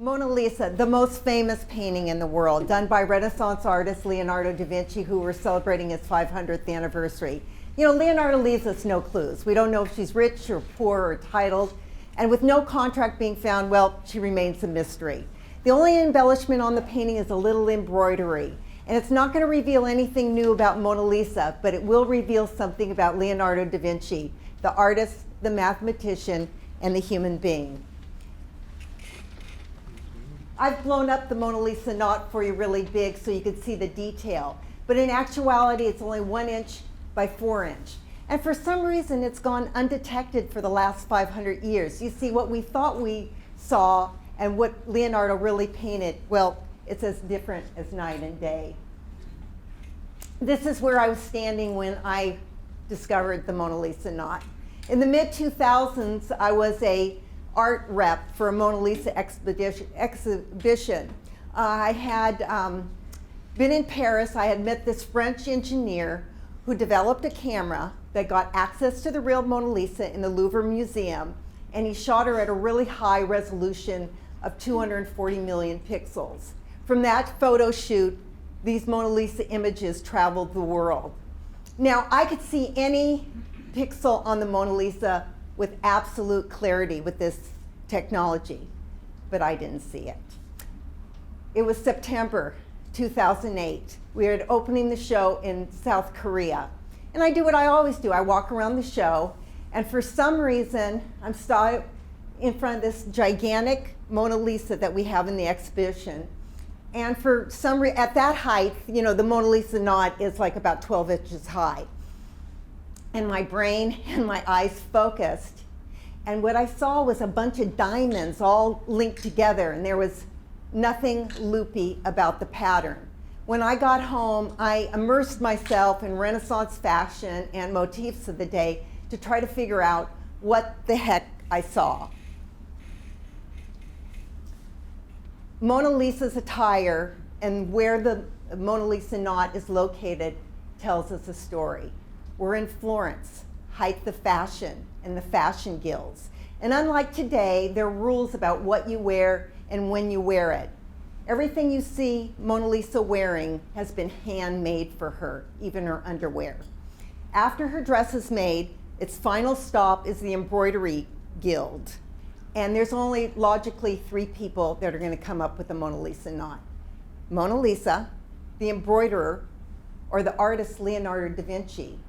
Mona Lisa, the most famous painting in the world, done by Renaissance artist Leonardo da Vinci, who we're celebrating his 500th anniversary. You know, Leonardo leaves us no clues. We don't know if she's rich or poor or titled, and with no contract being found, well, she remains a mystery. The only embellishment on the painting is a little embroidery, and it's not going to reveal anything new about Mona Lisa, but it will reveal something about Leonardo da Vinci, the artist, the mathematician, and the human being. I've blown up the Mona Lisa knot for you really big so you can see the detail, but in actuality it's only 1 inch by 4 inch. And for some reason it's gone undetected for the last 500 years. You see, what we thought we saw and what Leonardo really painted, well, it's as different as night and day. This is where I was standing when I discovered the Mona Lisa knot. In the mid-2000s, I was a art rep for a Mona Lisa exhibition. I had been in Paris. I had met this French engineer who developed a camera that got access to the real Mona Lisa in the Louvre Museum, and he shot her at a really high resolution of 240 million pixels. From that photo shoot, these Mona Lisa images traveled the world. Now, I could see any pixel on the Mona Lisa with absolute clarity with this technology, but I didn't see it. It was September 2008. We were opening the show in South Korea. And I do what I always do. I walk around the show, and for some reason, I'm stopped in front of this gigantic Mona Lisa that we have in the exhibition. And for some reason, at that height, you know, the Mona Lisa knot is like about 12 inches high. And my brain and my eyes focused. And what I saw was a bunch of diamonds all linked together, and there was nothing loopy about the pattern. When I got home, I immersed myself in Renaissance fashion and motifs of the day to try to figure out what the heck I saw. Mona Lisa's attire and where the Mona Lisa knot is located tells us a story. We're in Florence, height of fashion and the fashion guilds. And unlike today, there are rules about what you wear and when you wear it. Everything you see Mona Lisa wearing has been handmade for her, even her underwear. After her dress is made, its final stop is the embroidery guild. And there's only logically 3 people that are going to come up with the Mona Lisa knot. Mona Lisa, the embroiderer, or the artist Leonardo da Vinci.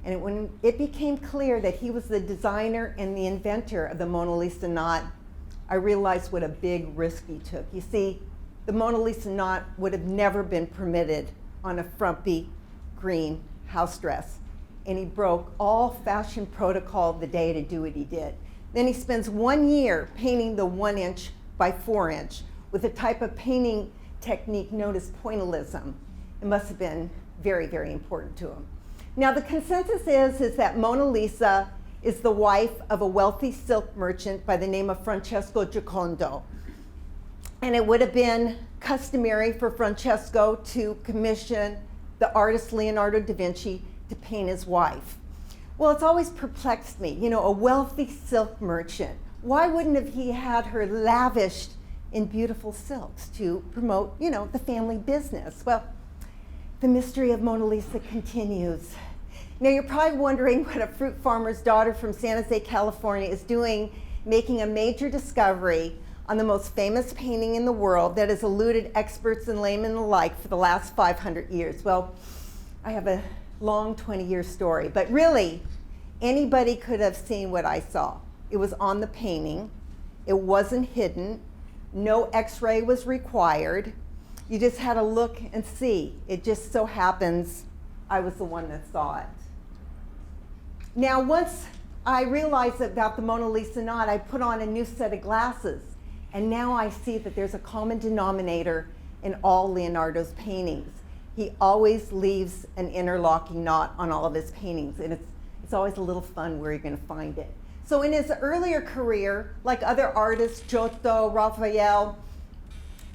And when it became clear that he was the designer and the inventor of the Mona Lisa knot, I realized what a big risk he took. You see, the Mona Lisa knot would have never been permitted on a frumpy green house dress. And he broke all fashion protocol of the day to do what he did. Then he spends 1 year painting the 1 inch by 4 inch with a type of painting technique known as pointillism. It must have been very, very important to him. Now, the consensus is that Mona Lisa is the wife of a wealthy silk merchant by the name of Francesco Giocondo. And it would have been customary for Francesco to commission the artist Leonardo da Vinci to paint his wife. Well, it's always perplexed me, you know, a wealthy silk merchant. Why wouldn't have he had her lavished in beautiful silks to promote, you know, the family business? Well, the mystery of Mona Lisa continues. Now, you're probably wondering what a fruit farmer's daughter from San Jose, California is doing, making a major discovery on the most famous painting in the world that has eluded experts and laymen alike for the last 500 years. Well, I have a long 20-year story, but really, anybody could have seen what I saw. It was on the painting. It wasn't hidden. No x-ray was required. You just had to look and see. It just so happens I was the one that saw it. Now, once I realized about the Mona Lisa knot, I put on a new set of glasses. And now I see that there's a common denominator in all Leonardo's paintings. He always leaves an interlocking knot on all of his paintings. And it's always a little fun where you're going to find it. So in his earlier career, like other artists, Giotto, Raphael,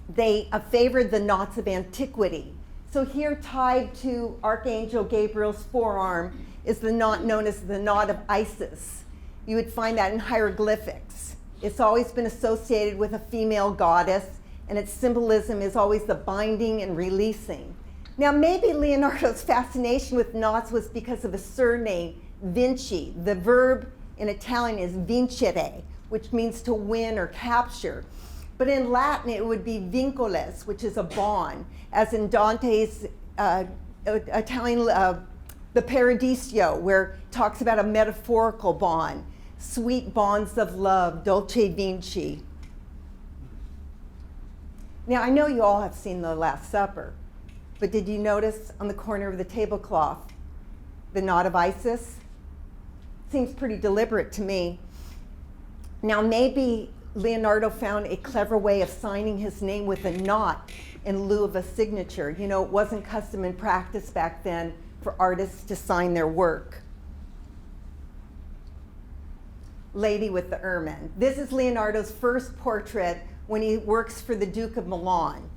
they favored the knots of antiquity. So here, tied to Archangel Gabriel's forearm, is the knot known as the knot of Isis. You would find that in hieroglyphics. It's always been associated with a female goddess, and its symbolism is always the binding and releasing. Now, maybe Leonardo's fascination with knots was because of his surname, Vinci. The verb in Italian is vincere, which means to win or capture. But in Latin, it would be vincoles, which is a bond, as in Dante's Italian, the Paradiso, where it talks about a metaphorical bond, sweet bonds of love, dolce vinci. Now, I know you all have seen The Last Supper, but did you notice on the corner of the tablecloth the knot of Isis? Seems pretty deliberate to me. Now, maybe Leonardo found a clever way of signing his name with a knot in lieu of a signature. You know, it wasn't custom and practice back then for artists to sign their work. Lady with the Ermine. This is Leonardo's first portrait when he works for the Duke of Milan.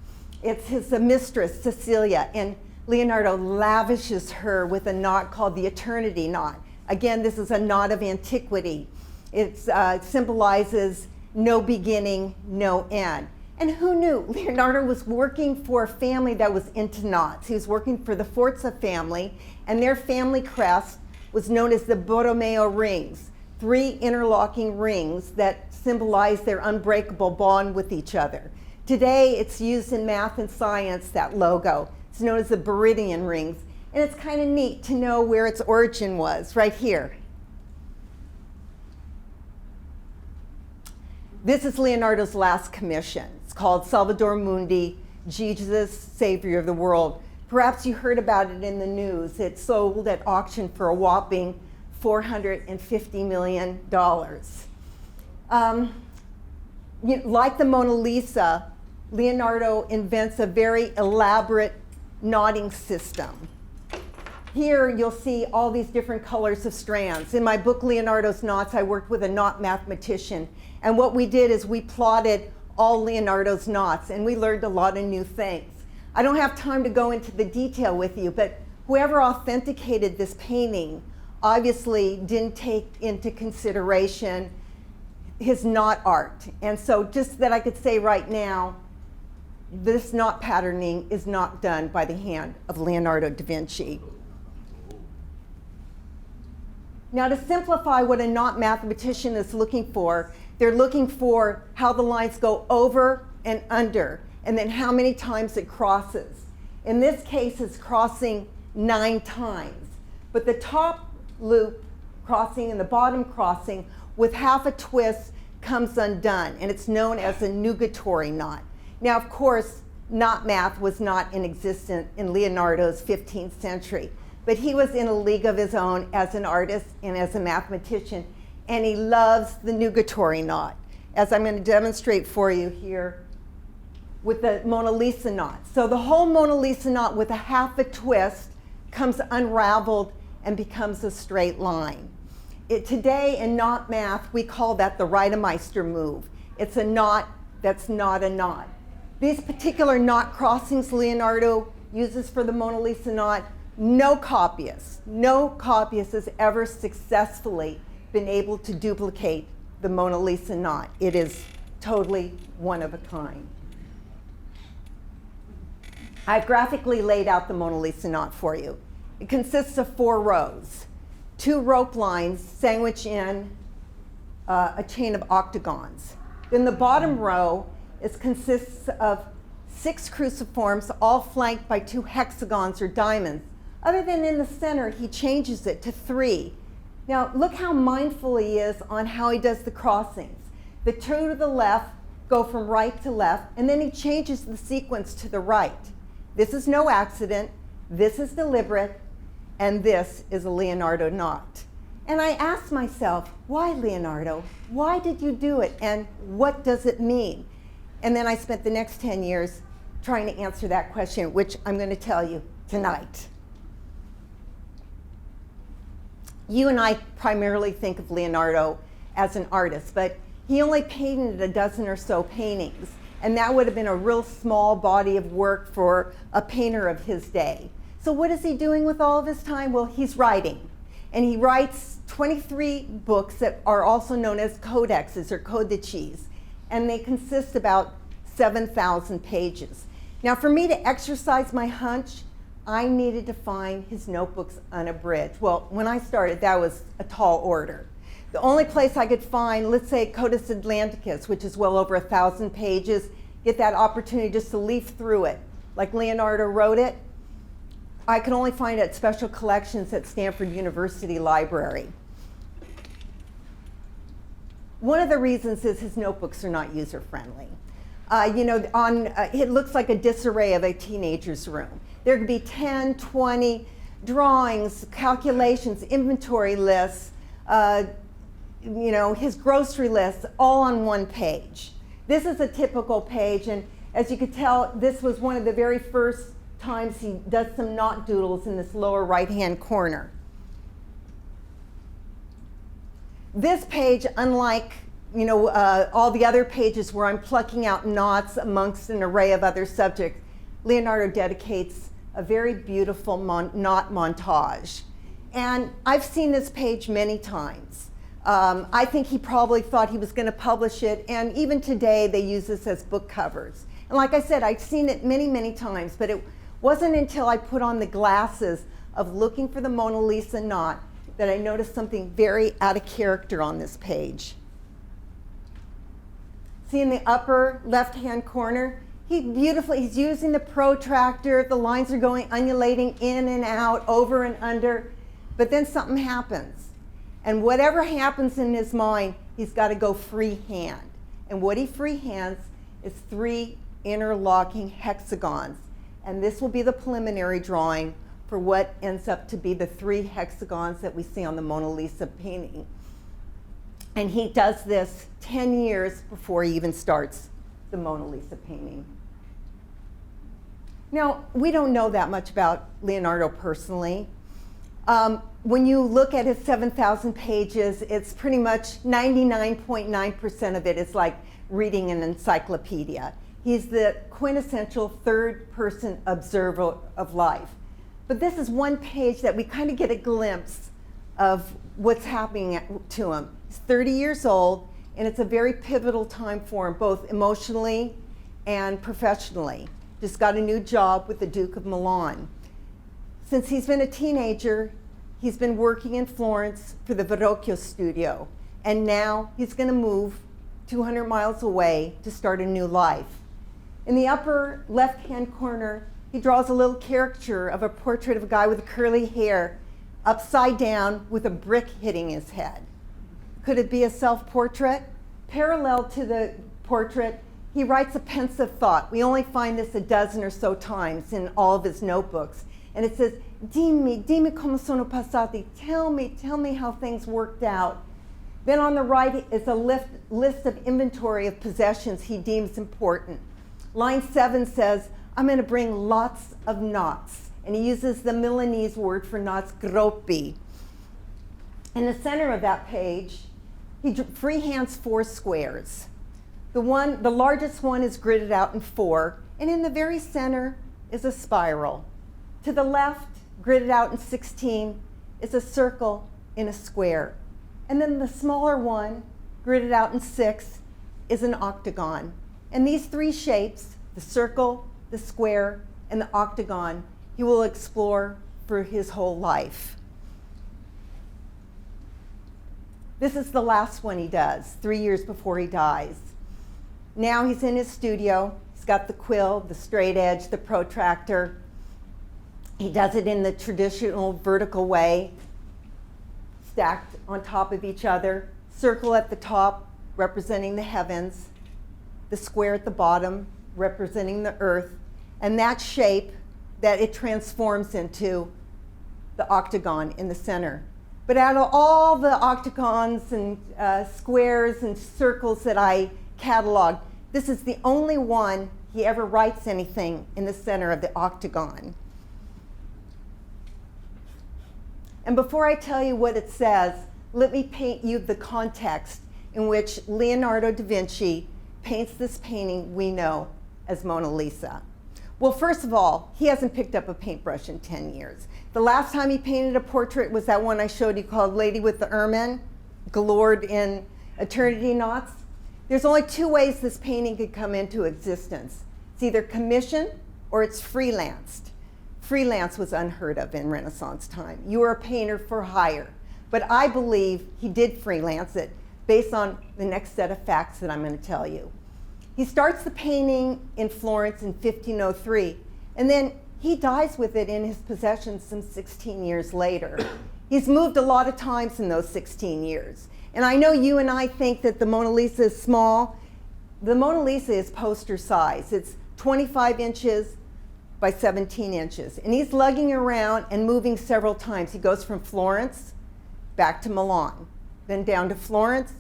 It's his mistress, Cecilia, and Leonardo lavishes her with a knot called the Eternity Knot. Again, this is a knot of antiquity. It symbolizes no beginning, no end. And who knew? Leonardo was working for a family that was into knots. He was working for the Forza family, and their family crest was known as the Borromeo rings, 3 interlocking rings that symbolize their unbreakable bond with each other. Today, it's used in math and science, that logo. It's known as the Beridian rings, and it's kind of neat to know where its origin was, right here. This is Leonardo's last commission. It's called Salvator Mundi, Jesus, Savior of the World. Perhaps you heard about it in the news. It sold at auction for a whopping $450 million. Like the Mona Lisa, Leonardo invents a very elaborate knotting system. Here you'll see all these different colors of strands. In my book, Leonardo's Knots, I worked with a knot mathematician. And what we did is we plotted all Leonardo's knots, and we learned a lot of new things. I don't have time to go into the detail with you, but whoever authenticated this painting obviously didn't take into consideration his knot art. And so just that I could say right now, this knot patterning is not done by the hand of Leonardo da Vinci. Now, to simplify what a knot mathematician is looking for, they're looking for how the lines go over and under, and then how many times it crosses. In this case, it's crossing 9 times. But the top loop crossing and the bottom crossing with half a twist comes undone, and it's known as a nugatory knot. Now, of course, knot math was not in existence in Leonardo's 15th century, but he was in a league of his own as an artist and as a mathematician, and he loves the nugatory knot, as I'm going to demonstrate for you here with the Mona Lisa knot. So the whole Mona Lisa knot with a half a twist comes unraveled and becomes a straight line. Today in knot math, we call that the Reidemeister move. It's a knot that's not a knot. These particular knot crossings Leonardo uses for the Mona Lisa knot, no copyist has ever successfully been able to duplicate the Mona Lisa knot. It is totally one of a kind. I've graphically laid out the Mona Lisa knot for you. It consists of 4 rows, 2 rope lines sandwiched in a chain of octagons. Then the bottom row consists of 6 cruciforms, all flanked by 2 hexagons or diamonds. Other than in the center, he changes it to 3. Now, look how mindful he is on how he does the crossings. The 2 to the left go from right to left, and then he changes the sequence to the right. This is no accident, this is deliberate, and this is a Leonardo knot. And I asked myself, why Leonardo? Why did you do it, and what does it mean? And then I spent the next 10 years trying to answer that question, which I'm going to tell you tonight. You and I primarily think of Leonardo as an artist, but he only painted a dozen or so paintings, and that would have been a real small body of work for a painter of his day. So what is he doing with all of his time? Well, he's writing. And he writes 23 books that are also known as codexes or codices, and they consist about 7,000 pages. Now, for me to exercise my hunch, I needed to find his notebooks unabridged. Well, when I started, that was a tall order. The only place I could find, let's say, Codex Atlanticus, which is well over 1,000 pages, get that opportunity just to leaf through it, like Leonardo wrote it, I could only find it at special collections at Stanford University Library. One of the reasons is his notebooks are not user-friendly. It looks like a disarray of a teenager's room. There could be 10, 20 drawings, calculations, inventory lists, his grocery lists, all on one page. This is a typical page, and as you could tell, this was one of the very first times he does some knot doodles in this lower right-hand corner. This page, unlike all the other pages where I'm plucking out knots amongst an array of other subjects, Leonardo dedicates a very beautiful knot montage. And I've seen this page many times. I think he probably thought he was going to publish it, and even today they use this as book covers. And like I said, I've seen it many, many times, but it wasn't until I put on the glasses of looking for the Mona Lisa knot that I noticed something very out of character on this page. See in the upper left-hand corner, he's using the protractor, the lines are going undulating in and out, over and under, but then something happens. And whatever happens in his mind, he's got to go freehand. And what he freehands is 3 interlocking hexagons. And this will be the preliminary drawing for what ends up to be the 3 hexagons that we see on the Mona Lisa painting. And he does this 10 years before he even starts the Mona Lisa painting. Now, we don't know that much about Leonardo personally. When you look at his 7,000 pages, it's pretty much 99.9% of it is like reading an encyclopedia. He's the quintessential third-person observer of life. But this is one page that we kind of get a glimpse of what's happening to him. He's 30 years old, and it's a very pivotal time for him, both emotionally and professionally. Just got a new job with the Duke of Milan. Since he's been a teenager, he's been working in Florence for the Verrocchio studio, and now he's going to move 200 miles away to start a new life. In the upper left-hand corner, he draws a little caricature of a portrait of a guy with curly hair, upside down with a brick hitting his head. Could it be a self-portrait? Parallel to the portrait, he writes a pensive thought. We only find this a dozen or so times in all of his notebooks. And it says, dimmi come sono passati. Tell me how things worked out. Then on the right is a list of inventory of possessions he deems important. Line 7 says, I'm going to bring lots of knots. And he uses the Milanese word for knots, groppi. In the center of that page, he freehands 4 squares. The largest one is gridded out in 4, and in the very center is a spiral. To the left, gridded out in 16, is a circle in a square. And then the smaller one, gridded out in 6, is an octagon. And these 3 shapes, the circle, the square, and the octagon, he will explore for his whole life. This is the last one he does, 3 years before he dies. Now he's in his studio. He's got the quill, the straight edge, the protractor. He does it in the traditional vertical way, stacked on top of each other. Circle at the top, representing the heavens. The square at the bottom, representing the earth. And that shape that it transforms into the octagon in the center. But out of all the octagons and squares and circles that I cataloged, this is the only one he ever writes anything in the center of the octagon. And before I tell you what it says, let me paint you the context in which Leonardo da Vinci paints this painting we know as Mona Lisa. Well, first of all, he hasn't picked up a paintbrush in 10 years. The last time he painted a portrait was that one I showed you called Lady with the Ermine, galored in eternity knots. There's only two ways this painting could come into existence. It's either commissioned or it's freelanced. Freelance was unheard of in Renaissance time. You were a painter for hire. But I believe he did freelance it based on the next set of facts that I'm going to tell you. He starts the painting in Florence in 1503, and then he dies with it in his possession some 16 years later. He's moved a lot of times in those 16 years. And I know you and I think that the Mona Lisa is small. The Mona Lisa is poster size. It's 25 inches by 17 inches. And he's lugging around and moving several times. He goes from Florence back to Milan, then down to Florence,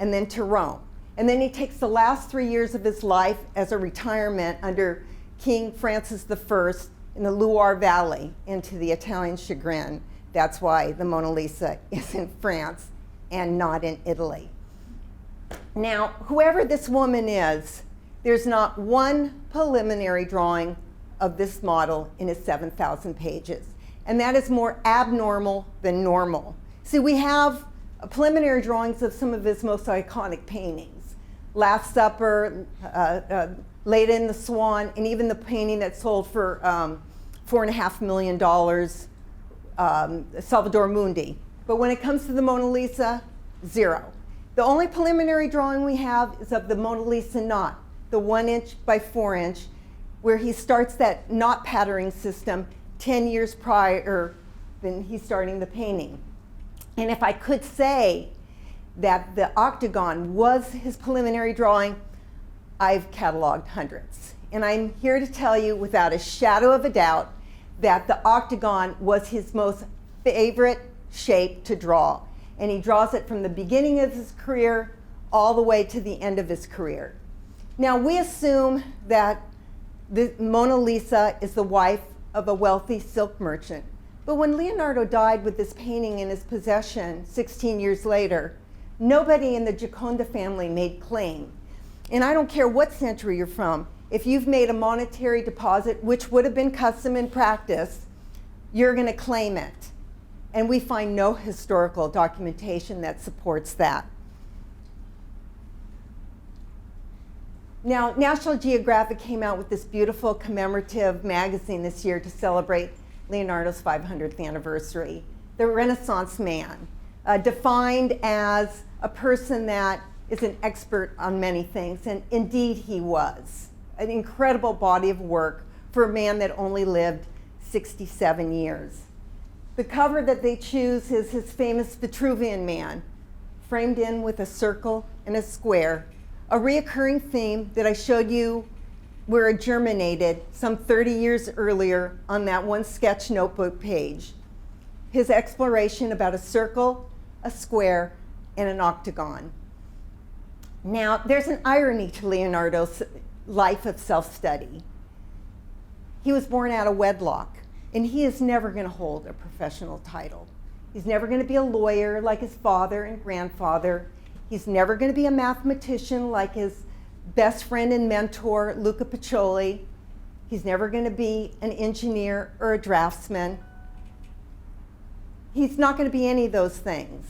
and then to Rome. And then he takes the last 3 years of his life as a retirement under King Francis I in the Loire Valley, into the Italian chagrin. That's why the Mona Lisa is in France and not in Italy. Now, whoever this woman is, there's not one preliminary drawing of this model in his 7,000 pages. And that is more abnormal than normal. See, we have preliminary drawings of some of his most iconic paintings. Last Supper, Leda in the Swan, and even the painting that sold for $4.5 million, Salvator Mundi. But when it comes to the Mona Lisa, zero. The only preliminary drawing we have is of the Mona Lisa knot, the 1 inch by 4 inch, where he starts that knot patterning system 10 years prior than he's starting the painting. And if I could say that the Octagon was his preliminary drawing, I've cataloged hundreds. And I'm here to tell you without a shadow of a doubt that the Octagon was his most favorite shape to draw. And he draws it from the beginning of his career all the way to the end of his career. Now, we assume that the Mona Lisa is the wife of a wealthy silk merchant. But when Leonardo died with this painting in his possession 16 years later, nobody in the Gioconda family made claim. And I don't care what century you're from, if you've made a monetary deposit, which would have been custom in practice, you're going to claim it. And we find no historical documentation that supports that. Now, National Geographic came out with this beautiful commemorative magazine this year to celebrate Leonardo's 500th anniversary. The Renaissance man, defined as a person that is an expert on many things, and indeed he was. An incredible body of work for a man that only lived 67 years. The cover that they choose is his famous Vitruvian Man, framed in with a circle and a square, a reoccurring theme that I showed you where it germinated some 30 years earlier on that one sketch notebook page. His exploration about a circle, a square, and an octagon. Now, there's an irony to Leonardo's life of self-study. He was born out of wedlock, and he is never going to hold a professional title. He's never going to be a lawyer like his father and grandfather. He's never going to be a mathematician like his best friend and mentor, Luca Pacioli. He's never going to be an engineer or a draftsman. He's not going to be any of those things.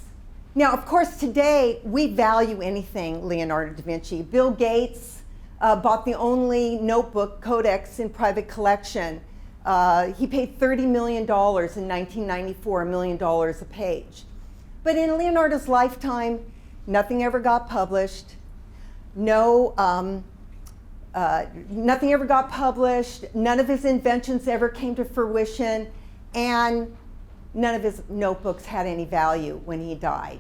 Now, of course, today we value anything Leonardo da Vinci. Bill Gates bought the only notebook codex in private collection. He paid $30 million in 1994, $1 million a page. But in Leonardo's lifetime, nothing ever got published. Nothing ever got published. None of his inventions ever came to fruition, and none of his notebooks had any value when he died.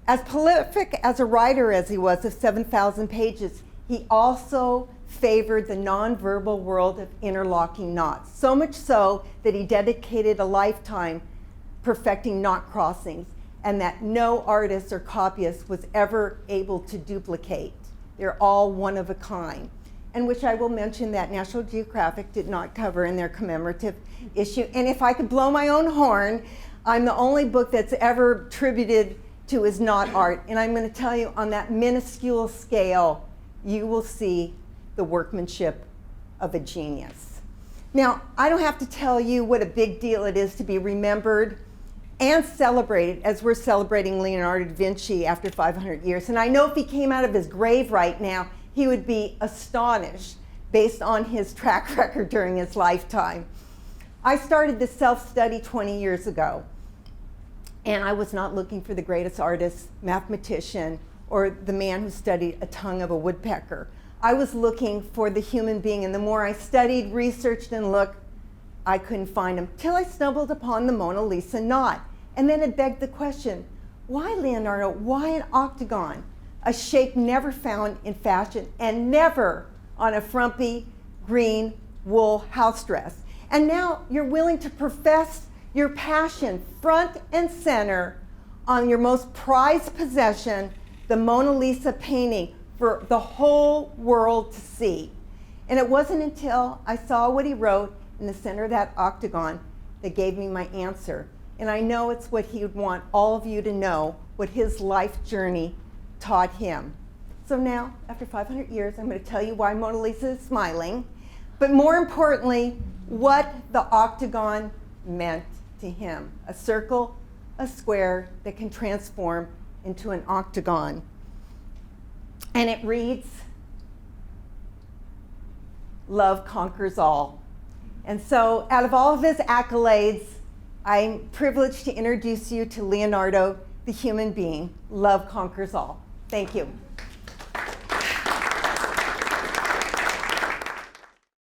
As prolific as a writer as he was of 7,000 pages, he also favored the nonverbal world of interlocking knots, so much so that he dedicated a lifetime perfecting knot crossings, and that no artist or copyist was ever able to duplicate. They're all one of a kind, and which I will mention that National Geographic did not cover in their commemorative issue. And if I could blow my own horn, I'm the only book that's ever attributed to his knot art, and I'm going to tell you on that minuscule scale, you will see the workmanship of a genius. Now, I don't have to tell you what a big deal it is to be remembered and celebrated as we're celebrating Leonardo da Vinci after 500 years. And I know if he came out of his grave right now, he would be astonished based on his track record during his lifetime. I started this self-study 20 years ago, and I was not looking for the greatest artist, mathematician, or the man who studied a tongue of a woodpecker. I was looking for the human being, and the more I studied, researched, and looked, I couldn't find him, till I stumbled upon the Mona Lisa knot. And then it begged the question, why Leonardo? Why an octagon? A shape never found in fashion, and never on a frumpy green wool house dress. And now you're willing to profess your passion front and center on your most prized possession, the Mona Lisa painting, for the whole world to see. And it wasn't until I saw what he wrote in the center of that octagon that gave me my answer. And I know it's what he would want all of you to know, what his life journey taught him. So now, after 500 years, I'm going to tell you why Mona Lisa is smiling, but more importantly, what the octagon meant to him. A circle, a square that can transform into an octagon. And it reads, "Love conquers all." And so out of all of his accolades, I'm privileged to introduce you to Leonardo, the human being. Love conquers all. Thank you.